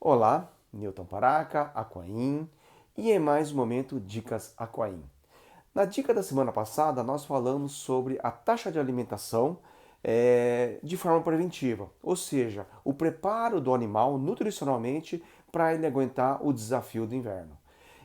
Olá, Newton Paraca, Aquain, e em mais um momento Dicas Aquain. Na dica da semana passada, nós falamos sobre a taxa de alimentação de forma preventiva, ou seja, o preparo do animal nutricionalmente para ele aguentar o desafio do inverno.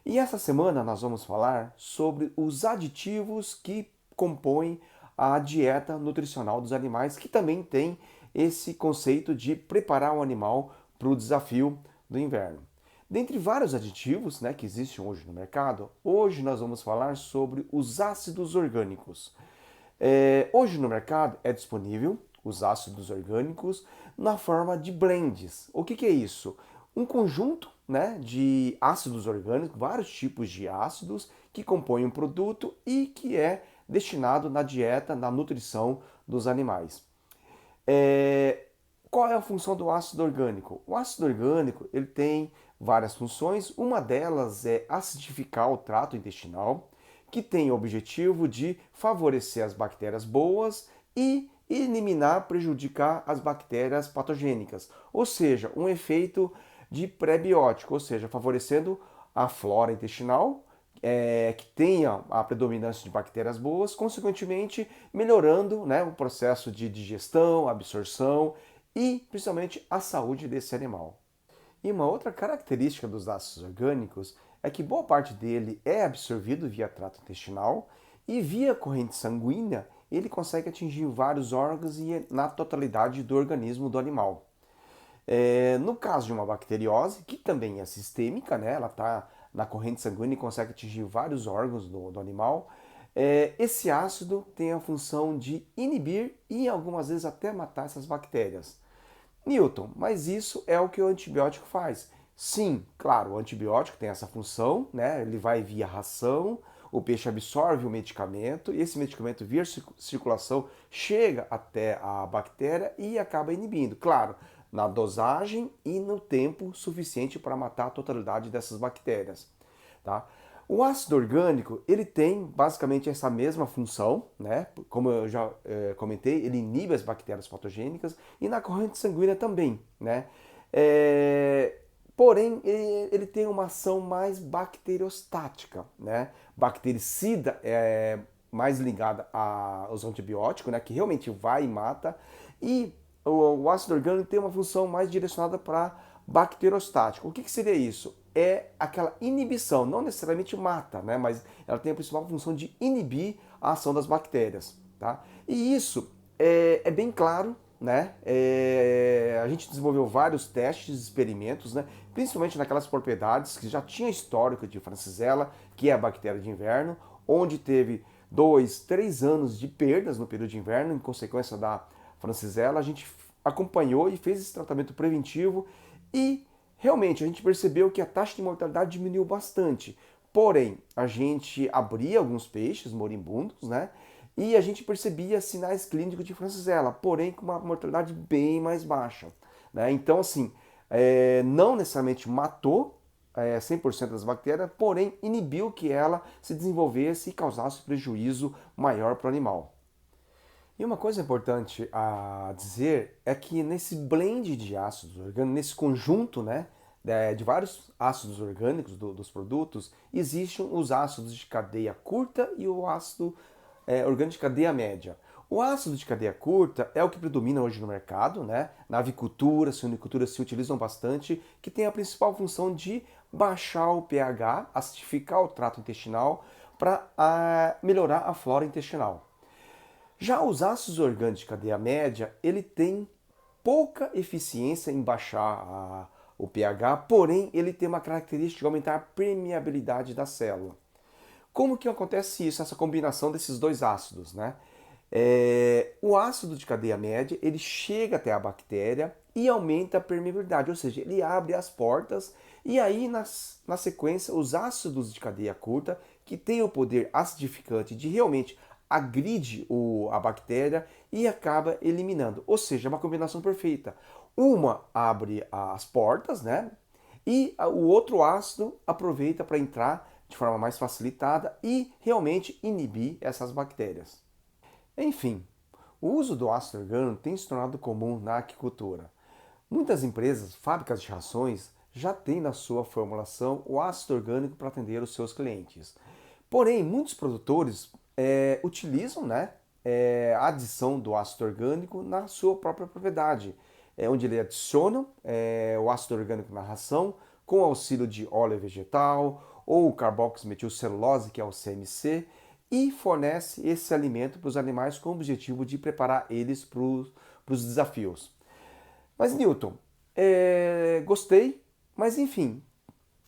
E essa semana nós vamos falar sobre os aditivos que compõem a dieta nutricional dos animais, que também tem esse conceito de preparar o animal para o desafio do inverno. Dentre vários aditivos, que existem hoje no mercado, hoje nós vamos falar sobre os ácidos orgânicos. Hoje no mercado é disponível os ácidos orgânicos na forma de blends. O que é isso? Um conjunto, de ácidos orgânicos, vários tipos de ácidos que compõem um produto e que é destinado na dieta, na nutrição dos animais. É, Qual é a função do ácido orgânico? O ácido orgânico ele tem várias funções. Uma delas é acidificar o trato intestinal, que tem o objetivo de favorecer as bactérias boas e eliminar, prejudicar as bactérias patogênicas. Ou seja, um efeito de prebiótico, ou seja, favorecendo a flora intestinal que tenha a predominância de bactérias boas, consequentemente melhorando, o processo de digestão, absorção e principalmente a saúde desse animal. E uma outra característica dos ácidos orgânicos é que boa parte dele é absorvido via trato intestinal e via corrente sanguínea ele consegue atingir vários órgãos e na totalidade do organismo do animal. No caso de uma bacteriose, que também é sistêmica, ela está na corrente sanguínea e consegue atingir vários órgãos do animal, esse ácido tem a função de inibir e algumas vezes até matar essas bactérias. Newton, mas isso é o que o antibiótico faz. Sim, claro, o antibiótico tem essa função, ele vai via ração, o peixe absorve o medicamento e esse medicamento via circulação chega até a bactéria e acaba inibindo. Claro, na dosagem e no tempo suficiente para matar a totalidade dessas bactérias. Tá? O ácido orgânico ele tem basicamente essa mesma função, Como eu já comentei, ele inibe as bactérias patogênicas e na corrente sanguínea também, É, Porém, ele tem uma ação mais bacteriostática, Bactericida é mais ligada aos antibióticos, Que realmente vai e mata, e o ácido orgânico tem uma função mais direcionada para bacteriostática. O que seria isso? É aquela inibição, não necessariamente mata, mas ela tem a principal função de inibir a ação das bactérias. Tá? E isso é bem claro, a gente desenvolveu vários testes, experimentos, principalmente naquelas propriedades que já tinha histórico de Francisella, que é a bactéria de inverno, onde teve 2, 3 anos de perdas no período de inverno em consequência da Francisella. A gente acompanhou e fez esse tratamento preventivo e realmente a gente percebeu que a taxa de mortalidade diminuiu bastante. Porém, a gente abria alguns peixes moribundos, E a gente percebia sinais clínicos de Francisella, porém com uma mortalidade bem mais baixa, Então, assim, não necessariamente matou 100% das bactérias, porém inibiu que ela se desenvolvesse e causasse prejuízo maior para o animal. E uma coisa importante a dizer é que nesse blend de ácidos orgânicos, nesse conjunto de vários ácidos orgânicos dos produtos, existem os ácidos de cadeia curta e o ácido orgânico de cadeia média. O ácido de cadeia curta é o que predomina hoje no mercado, Na avicultura, suinicultura se utilizam bastante, que tem a principal função de baixar o pH, acidificar o trato intestinal para melhorar a flora intestinal. Já os ácidos orgânicos de cadeia média, ele tem pouca eficiência em baixar o pH, porém ele tem uma característica de aumentar a permeabilidade da célula. Como que acontece isso, essa combinação desses dois ácidos, o ácido de cadeia média, ele chega até a bactéria e aumenta a permeabilidade, ou seja, ele abre as portas e aí na sequência os ácidos de cadeia curta, que tem o poder acidificante de realmente agride a bactéria e acaba eliminando, ou seja, é uma combinação perfeita. Uma abre as portas, E o outro ácido aproveita para entrar de forma mais facilitada e realmente inibir essas bactérias. Enfim, o uso do ácido orgânico tem se tornado comum na aquicultura. Muitas empresas, fábricas de rações, já tem na sua formulação o ácido orgânico para atender os seus clientes. Porém, muitos produtores utilizam, né, a adição do ácido orgânico na sua própria propriedade, onde ele adiciona o ácido orgânico na ração com auxílio de óleo vegetal ou carboximetilcelulose, que é o CMC, e fornece esse alimento para os animais com o objetivo de preparar eles para os desafios. Mas, Newton, gostei, mas enfim,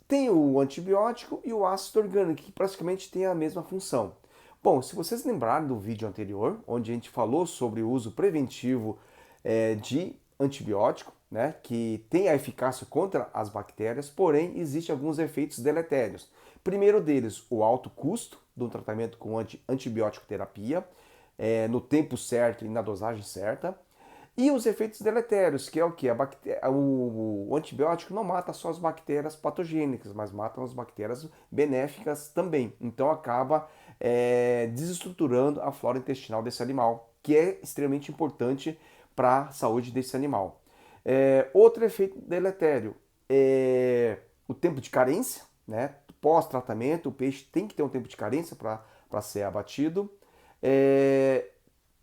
tem o antibiótico e o ácido orgânico, que praticamente têm a mesma função. Bom, se vocês lembrarem do vídeo anterior, onde a gente falou sobre o uso preventivo de antibiótico, né, que tem a eficácia contra as bactérias, porém existem alguns efeitos deletérios. Primeiro deles, o alto custo do tratamento com antibiótico terapia, no tempo certo e na dosagem certa. E os efeitos deletérios, que é o que? O antibiótico não mata só as bactérias patogênicas, mas mata as bactérias benéficas também. Então acaba desestruturando a flora intestinal desse animal, que é extremamente importante para a saúde desse animal. Outro efeito deletério é o tempo de carência, né? Pós-tratamento, o peixe tem que ter um tempo de carência para ser abatido.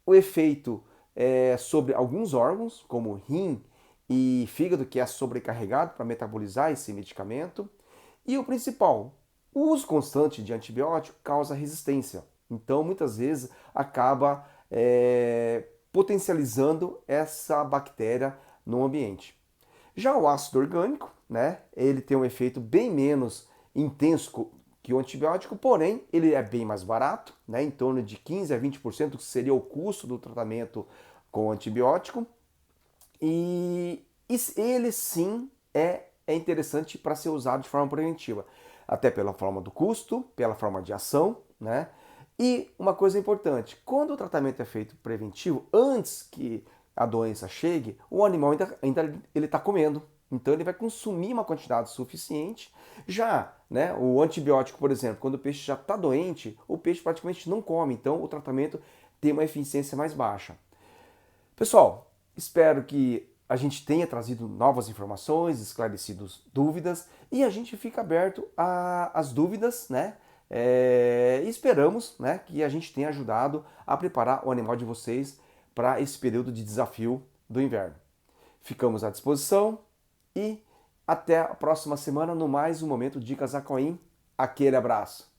O efeito sobre alguns órgãos, como rim e fígado, que é sobrecarregado para metabolizar esse medicamento. E o principal, o uso constante de antibiótico causa resistência. Então, muitas vezes, acaba potencializando essa bactéria no ambiente. Já o ácido orgânico, né, ele tem um efeito bem menos intenso que o antibiótico, porém ele é bem mais barato, né, em torno de 15 a 20%, que seria o custo do tratamento com o antibiótico. E ele sim é interessante para ser usado de forma preventiva, até pela forma do custo, pela forma de ação, né? E uma coisa importante, quando o tratamento é feito preventivo, antes que a doença chegue, o animal ainda ele está comendo. Então ele vai consumir uma quantidade suficiente. Já, né, o antibiótico, por exemplo, quando o peixe já está doente, o peixe praticamente não come. Então o tratamento tem uma eficiência mais baixa. Pessoal, espero que a gente tenha trazido novas informações, esclarecido dúvidas e a gente fica aberto às dúvidas, né? E esperamos, né, que a gente tenha ajudado a preparar o animal de vocês para esse período de desafio do inverno. Ficamos à disposição e até a próxima semana no mais um Momento Dicas Aquaim. Aquele abraço!